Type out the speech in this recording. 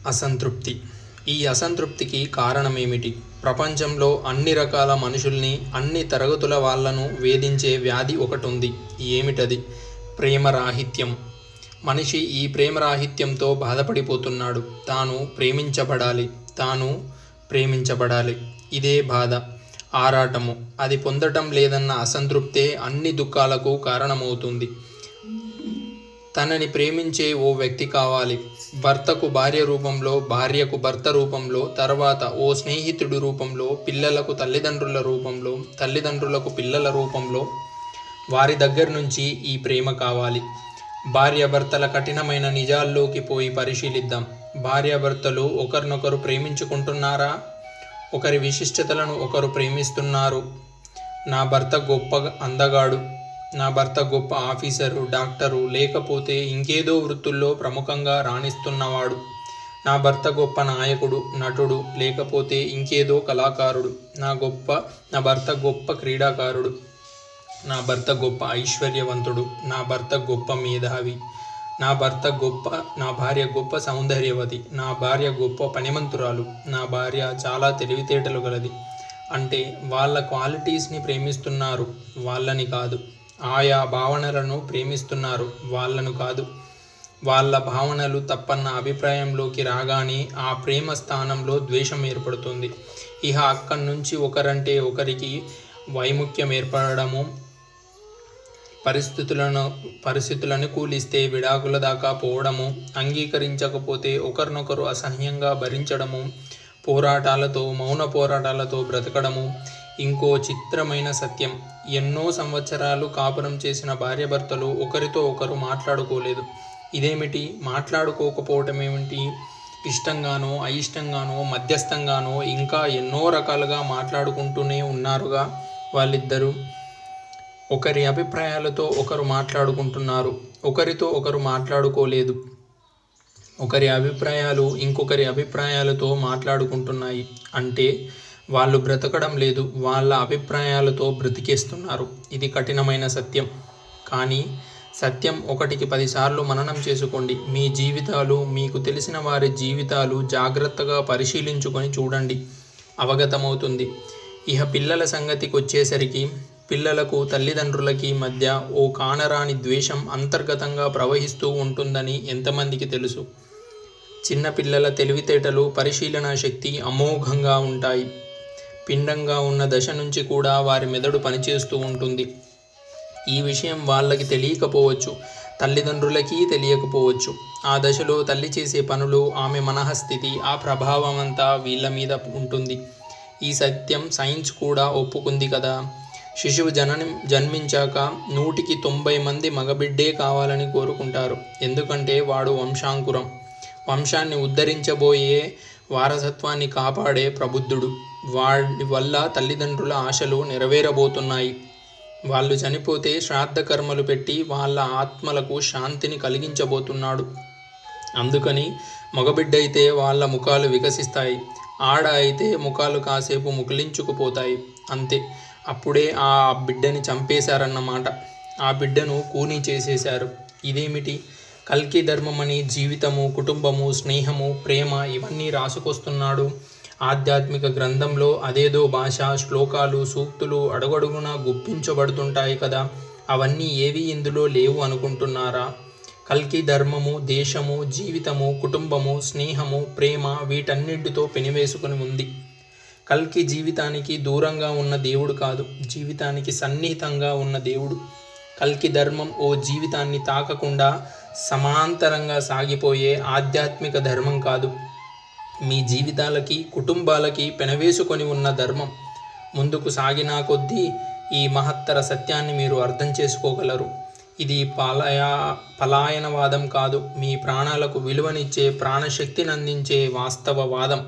అసంతృప్తి. ఈ అసంతృప్తికి కారణమేమిటి? ప్రపంచంలో అన్ని రకాల మనుషుల్ని, అన్ని తరగతుల వాళ్ళను వేధించే వ్యాధి ఒకటుంది. ఏమిటది? ప్రేమరాహిత్యం. మనిషి ఈ ప్రేమరాహిత్యంతో బాధపడిపోతున్నాడు. తాను ప్రేమించబడాలి. ఇదే బాధ, ఆరాటము. అది పొందటం లేదన్న అసంతృప్తే అన్ని దుఃఖాలకు కారణమవుతుంది. తనని ప్రేమించే ఓ వ్యక్తి కావాలి. భర్తకు భార్య రూపంలో, భార్యకు భర్త రూపంలో, తర్వాత ఓ స్నేహితుడి రూపంలో, పిల్లలకు తల్లిదండ్రుల రూపంలో, తల్లిదండ్రులకు పిల్లల రూపంలో. వారి దగ్గర నుంచి ఈ ప్రేమ కావాలి. భార్యాభర్తల కఠినమైన నిజాల్లోకి పోయి పరిశీలిద్దాం. భార్యాభర్తలు ఒకరినొకరు ప్రేమించుకుంటున్నారా? ఒకరి విశిష్టతలను ఒకరు ప్రేమిస్తున్నారు. నా భర్త గొప్ప అందగాడు, నా భర్త గొప్ప ఆఫీసరు, డాక్టరు, లేకపోతే ఇంకేదో వృత్తుల్లో ప్రముఖంగా రాణిస్తున్నవాడు. నా భర్త గొప్ప నాయకుడు, నటుడు, లేకపోతే ఇంకేదో కళాకారుడు. నా భర్త గొప్ప క్రీడాకారుడు. నా భర్త గొప్ప ఐశ్వర్యవంతుడు. నా భర్త గొప్ప మేధావి. నా భార్య గొప్ప సౌందర్యవతి. నా భార్య గొప్ప పనిమంతురాలు. నా భార్య చాలా తెలివితేటలు గలది. అంటే వాళ్ళ క్వాలిటీస్ని ప్రేమిస్తున్నారు, వాళ్ళని కాదు. ఆయా భావనలను ప్రేమిస్తున్నారు, వాళ్ళను కాదు. వాళ్ళ భావనలు తప్పన్న అభిప్రాయంలోకి రాగానే ఆ ప్రేమ స్థానంలో ద్వేషం ఏర్పడుతుంది. ఇహ అక్కడి నుంచి ఒకరంటే ఒకరికి వైముఖ్యం ఏర్పడము, పరిస్థితులను కూలిస్తే విడాకుల దాకా పోవడము, అంగీకరించకపోతే ఒకరినొకరు అసహ్యంగా భరించడము, మౌన పోరాటాలతో బ్రతకడము. ఇంకో చిత్రమైన సత్యం, ఎన్నో సంవత్సరాలు కాపురం చేసిన భార్యాభర్తలు ఒకరితో ఒకరు మాట్లాడుకోలేదు. ఇదేమిటి? మాట్లాడుకోకపోవటమేమిటి? ఇష్టంగానో, అయిష్టంగానో, మధ్యస్థంగానో, ఇంకా ఎన్నో రకాలుగా మాట్లాడుకుంటూనే ఉన్నారుగా వాళ్ళిద్దరూ. ఒకరి అభిప్రాయాలతో ఒకరు మాట్లాడుకుంటున్నారు, ఒకరితో ఒకరు మాట్లాడుకోలేదు. ఒకరి అభిప్రాయాలు ఇంకొకరి అభిప్రాయాలతో మాట్లాడుకుంటున్నాయి. అంటే వాళ్ళు బ్రతకడం లేదు, వాళ్ళ అభిప్రాయాలతో బ్రతికేస్తున్నారు. ఇది కఠినమైన సత్యం. కానీ సత్యం 1కి 10 సార్లు మననం చేసుకోండి. మీ జీవితాలు, మీకు తెలిసిన వారి జీవితాలు జాగ్రత్తగా పరిశీలించుకొని చూడండి, అవగతమవుతుంది. ఇహ పిల్లల సంగతికి వచ్చేసరికి, పిల్లలకు తల్లిదండ్రులకి మధ్య ఓ కానరాని ద్వేషం అంతర్గతంగా ప్రవహిస్తూ ఉంటుందని ఎంతమందికి తెలుసు? చిన్న పిల్లల తెలివితేటలు, పరిశీలనా శక్తి అమోఘంగా ఉంటాయి. పిండంగా ఉన్న దశ నుంచి కూడా వారి మెదడు పనిచేస్తూ ఉంటుంది. ఈ విషయం వాళ్ళకి తెలియకపోవచ్చు, తల్లిదండ్రులకి తెలియకపోవచ్చు. ఆ దశలో తల్లి చేసే పనులు, ఆమె మనఃస్థితి, ఆ ప్రభావం అంతా వీళ్ళ మీద ఉంటుంది. ఈ సత్యం సైన్స్ కూడా ఒప్పుకుంది కదా. శిశువు జన్మించాక 100కి 90 మంది మగబిడ్డే కావాలని కోరుకుంటారు. ఎందుకంటే వాడు వంశాంకురం, వంశాన్ని ఉద్ధరించబోయే, వారసత్వాన్ని కాపాడే ప్రబుద్ధుడు. వాడి వల్ల తల్లిదండ్రుల ఆశలు నెరవేరబోతున్నాయి. వాళ్ళు చనిపోతే శ్రాద్ధ కర్మలు పెట్టి వాళ్ళ ఆత్మలకు శాంతిని కలిగించబోతున్నాడు. అందుకని మగబిడ్డ అయితే వాళ్ళ ముఖాలు వికసిస్తాయి, ఆడ అయితే ముఖాలు కాసేపు ముకులించుకుపోతాయి. అంతే. అప్పుడే ఆ బిడ్డని చంపేశారన్నమాట. ఆ బిడ్డను కూనీ చేసేశారు. ఇదేమిటి? కల్కి ధర్మమని జీవితము, కుటుంబము, స్నేహము, ప్రేమ ఇవన్నీ రాసుకొస్తున్నాడు. ఆధ్యాత్మిక గ్రంథంలో అదేదో భాష, శ్లోకాలు, సూక్తులు అడుగడుగునా గుప్పించబడుతుంటాయి కదా. అవన్నీ ఏవి ఇందులో లేవు అనుకుంటున్నారా? కల్కి ధర్మము, దేశము, జీవితము, కుటుంబము, స్నేహము, ప్రేమ వీటన్నింటితో పెనివేసుకుని ఉంది. కల్కి జీవితానికి దూరంగా ఉన్న దేవుడు కాదు, జీవితానికి సన్నిహితంగా ఉన్న దేవుడు. కల్కి ధర్మం ఓ జీవితాన్ని తాకకుండా సమాంతరంగా సాగిపోయే ఆధ్యాత్మిక ధర్మం కాదు, మీ జీవితాలకి, కుటుంబాలకి పెనవేసుకొని ఉన్న ధర్మం. ముందుకు సాగినా కొద్దీ ఈ మహత్తర సత్యాన్ని మీరు అర్థం చేసుకోగలరు. ఇది పలాయనవాదం కాదు, మీ ప్రాణాలకు విలువనిచ్చే, ప్రాణశక్తిని అందించే వాస్తవవాదం.